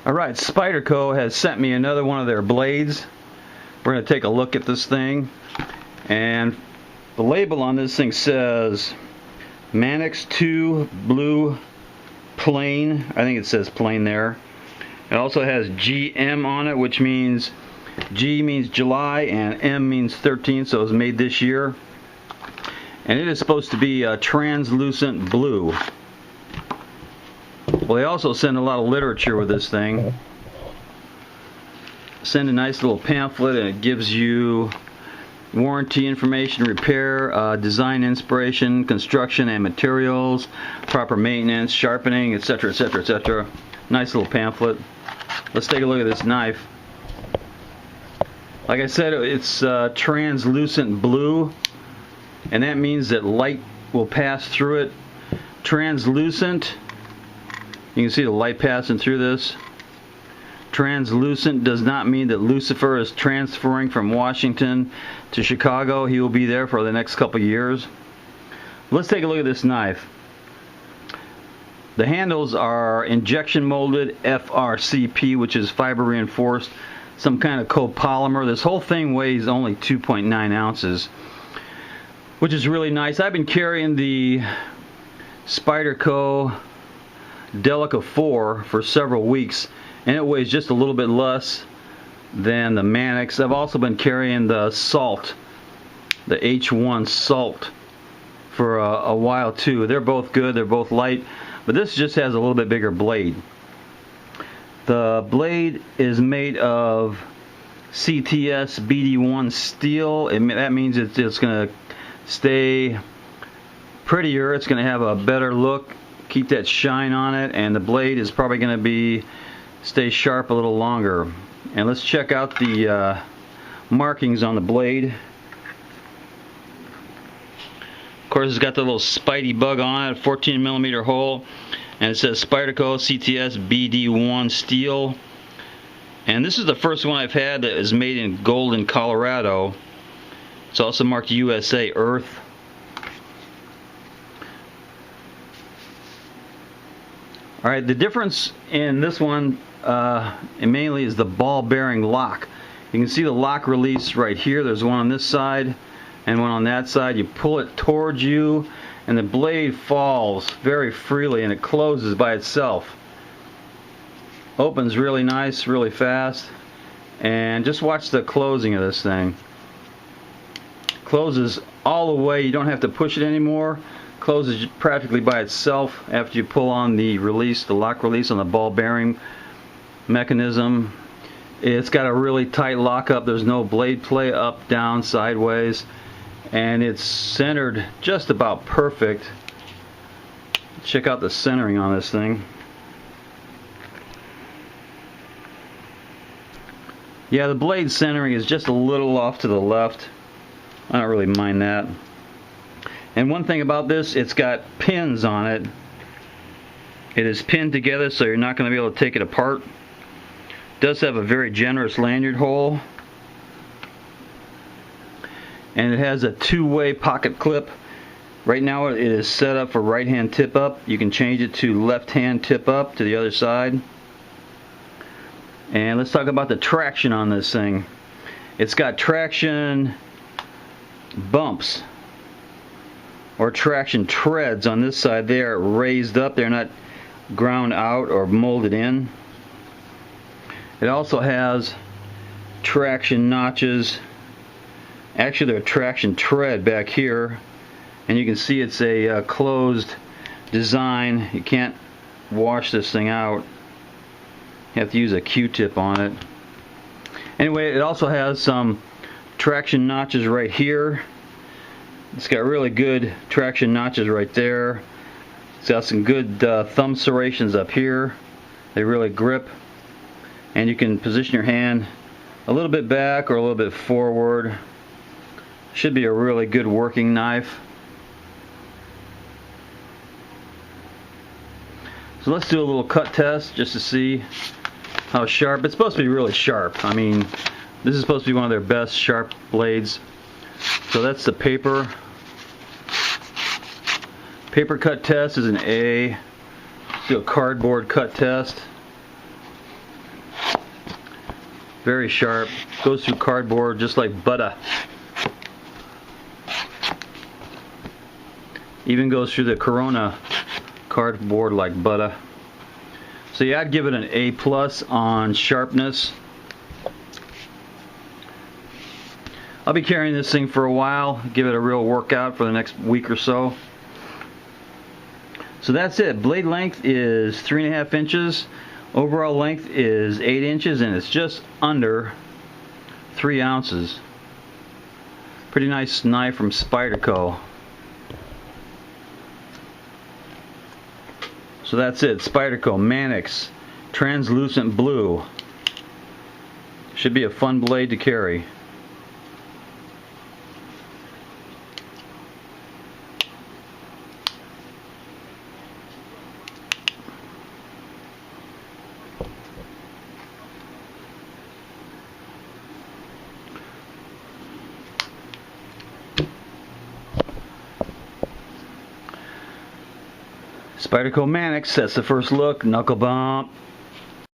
Alright, Spyderco has sent me another one of their blades. We're going to take a look at this thing. And the label on this thing says Manix 2 Blue Plain. I think it says plain there. It also has GM on it, which means G means July and M means 13, so it was made this year. And it is supposed to be a translucent blue. Well, they also send a lot of literature with this thing. Send a nice little pamphlet, and it gives you warranty information, repair, design inspiration, construction and materials, proper maintenance, sharpening, etc., etc., etc. Nice little pamphlet. Let's take a look at this knife. Like I said, it's translucent blue, and that means that light will pass through it. Translucent, you can see the light passing through this. Translucent does not mean that Lucifer is transferring from Washington to Chicago. He will be there for the next couple years. Let's take a look at this knife. The handles are injection molded FRCP, which is fiber reinforced, some kind of copolymer. This whole thing weighs only 2.9 ounces, which is really nice. I've been carrying the Spyderco Delica 4 for several weeks, and it weighs just a little bit less than the Manix. I've also been carrying the Salt, the H1 Salt, for a while too. They're both good, they're both light, but this just has a little bit bigger blade. The blade is made of CTS BD1 steel. That means it's going to stay prettier, it's going to have a better look, keep that shine on it, and the blade is probably going to stay sharp a little longer. And let's check out the markings on the blade. Of course, it's got the little Spidey bug on it, 14mm hole, and it says Spyderco CTS BD1 steel. And this is the first one I've had that is made in Golden, Colorado. It's also marked USA Earth. Alright, the difference in this one mainly is the ball bearing lock. You can see the lock release right here. There's one on this side and one on that side. You pull it towards you and the blade falls very freely, and it closes by itself. Opens really nice, really fast, and just watch the closing of this thing. Closes all the way. You don't have to push it anymore. Closes practically by itself after you pull on the release, the lock release on the ball bearing mechanism. It's got a really tight lockup. There's no blade play up, down, sideways, and it's centered just about perfect. Check out the centering on this thing. Yeah, the blade centering is just a little off to the left. I don't really mind that. And one thing about this, it's got pins on it. It is pinned together, so you're not going to be able to take it apart. It does have a very generous lanyard hole. And it has a two-way pocket clip. Right now it is set up for right-hand tip up. You can change it to left-hand tip up to the other side. And let's talk about the traction on this thing. It's got traction bumps, or traction treads on this side. They are raised up, they're not ground out or molded in. It also has traction notches. Actually, they're a traction tread back here, and you can see it's a closed design. You can't wash this thing out. You have to use a Q-tip on it. Anyway, it also has some traction notches right here. It's got really good traction notches right there. It's got some good thumb serrations up here. They really grip. And you can position your hand a little bit back or a little bit forward. Should be a really good working knife. So let's do a little cut test just to see how sharp. It's supposed to be really sharp. I mean, this is supposed to be one of their best sharp blades. So that's the paper. Paper cut test is an A. Let's do a cardboard cut test. Very sharp. Goes through cardboard just like butter. Even goes through the Corona cardboard like butter. So yeah, I'd give it an A+ on sharpness. I'll be carrying this thing for a while, give it a real workout for the next week or so. So that's it. Blade length is 3.5 inches. Overall length is 8 inches, and it's just under 3 ounces. Pretty nice knife from Spyderco. So that's it. Spyderco Manix translucent blue. Should be a fun blade to carry. Spyderco Manix, that's the first look. Knuckle bump.